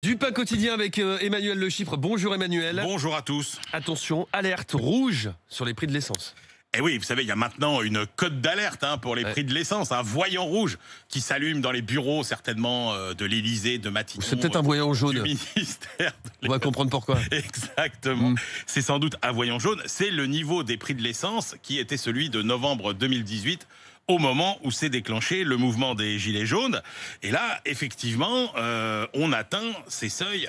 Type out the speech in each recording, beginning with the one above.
Du pain quotidien avec Emmanuel Le Chypre. Bonjour Emmanuel. Bonjour à tous. Attention, alerte rouge sur les prix de l'essence. Eh oui, vous savez, il y a maintenant une cote d'alerte pour les prix de l'essence, un voyant rouge qui s'allume dans les bureaux certainement de l'Élysée, de Matignon. C'est peut-être un voyant jaune. Du ministère. On va comprendre pourquoi. Exactement. C'est sans doute un voyant jaune. C'est le niveau des prix de l'essence qui était celui de novembre 2018. Au moment où s'est déclenché le mouvement des Gilets jaunes. Et là, effectivement, on atteint ces seuils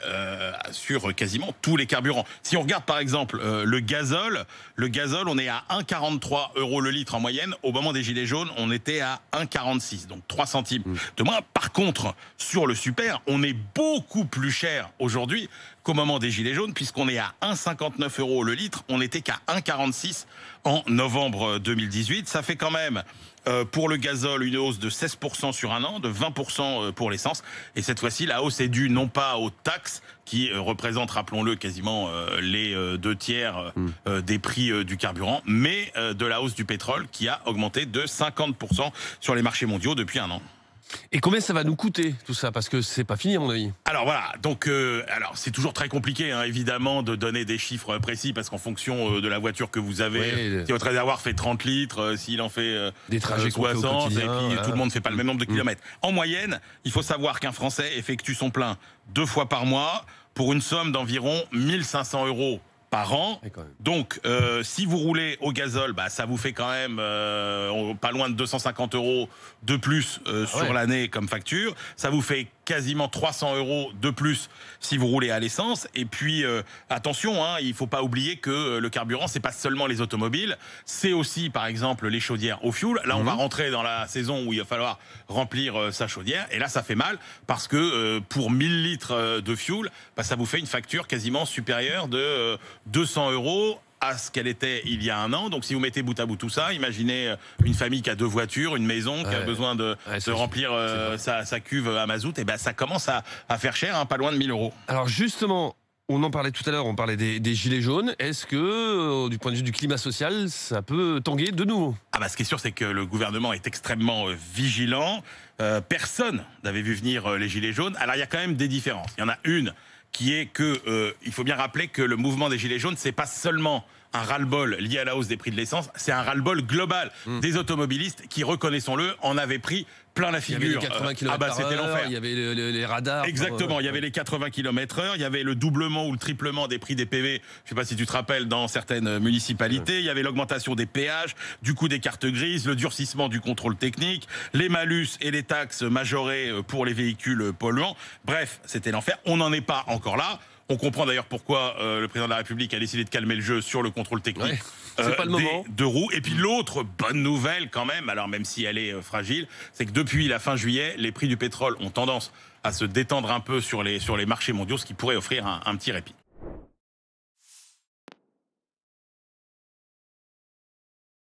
sur quasiment tous les carburants. Si on regarde par exemple le gazole, on est à 1,43 € le litre en moyenne. Au moment des Gilets jaunes, on était à 1,46, donc 3 centimes de moins. Par contre, sur le super, on est beaucoup plus cher aujourd'hui qu'au moment des Gilets jaunes, puisqu'on est à 1,59 € le litre. On n'était qu'à 1,46 en novembre 2018. Ça fait quand même pour le gazole, une hausse de 16% sur un an, de 20% pour l'essence. Et cette fois-ci, la hausse est due non pas aux taxes, qui représentent, rappelons-le, quasiment les 2/3 des prix du carburant, mais de la hausse du pétrole, qui a augmenté de 50% sur les marchés mondiaux depuis un an. Et combien ça va nous coûter tout ça? Parce que c'est pas fini à mon avis. Alors voilà, donc alors c'est toujours très compliqué évidemment de donner des chiffres précis parce qu'en fonction de la voiture que vous avez, si votre réservoir fait 30 litres, s'il en fait des trajets 60, et puis tout le monde fait pas le même nombre de kilomètres. En moyenne, il faut savoir qu'un Français effectue son plein 2 fois par mois pour une somme d'environ 1 500 € par an. Donc, si vous roulez au gazole, ça vous fait quand même pas loin de 250 € de plus sur l'année comme facture. Ça vous fait quasiment 300 € de plus si vous roulez à l'essence. Et puis, attention, il faut pas oublier que le carburant, c'est pas seulement les automobiles, c'est aussi, par exemple, les chaudières au fioul. Là, on va rentrer dans la saison où il va falloir remplir sa chaudière. Et là, ça fait mal parce que pour 1000 litres de fioul, ça vous fait une facture quasiment supérieure de 200 € à ce qu'elle était il y a un an. Donc si vous mettez bout à bout tout ça, imaginez une famille qui a 2 voitures, une maison qui a besoin de remplir sa cuve à mazout, et ça commence à faire cher, pas loin de 1000 €. Alors justement, on en parlait tout à l'heure, on parlait des gilets jaunes. Est-ce que, du point de vue du climat social, ça peut tanguer de nouveau? Ce qui est sûr, c'est que le gouvernement est extrêmement vigilant. Personne n'avait vu venir les gilets jaunes. Alors il y a quand même des différences. Il y en a une qui est que il faut bien rappeler que le mouvement des Gilets jaunes, c'est pas seulement un ras-le-bol lié à la hausse des prix de l'essence, c'est un ras-le-bol global des automobilistes qui, reconnaissons-le, en avaient pris plein la figure. Il y avait les 80 km/h, c'était l'enfer. il y avait les radars. Exactement, il y avait les 80 km/h, il y avait le doublement ou le triplement des prix des PV, je sais pas si tu te rappelles, dans certaines municipalités, il y avait l'augmentation des péages, du coût des cartes grises, le durcissement du contrôle technique, les malus et les taxes majorées pour les véhicules polluants. Bref, c'était l'enfer. On n'en est pas encore là. On comprend d'ailleurs pourquoi le président de la République a décidé de calmer le jeu sur le contrôle technique c'est pas le moment. des 2 roues. Et puis l'autre bonne nouvelle quand même, alors même si elle est fragile, c'est que depuis la fin juillet, les prix du pétrole ont tendance à se détendre un peu sur les marchés mondiaux, ce qui pourrait offrir un petit répit.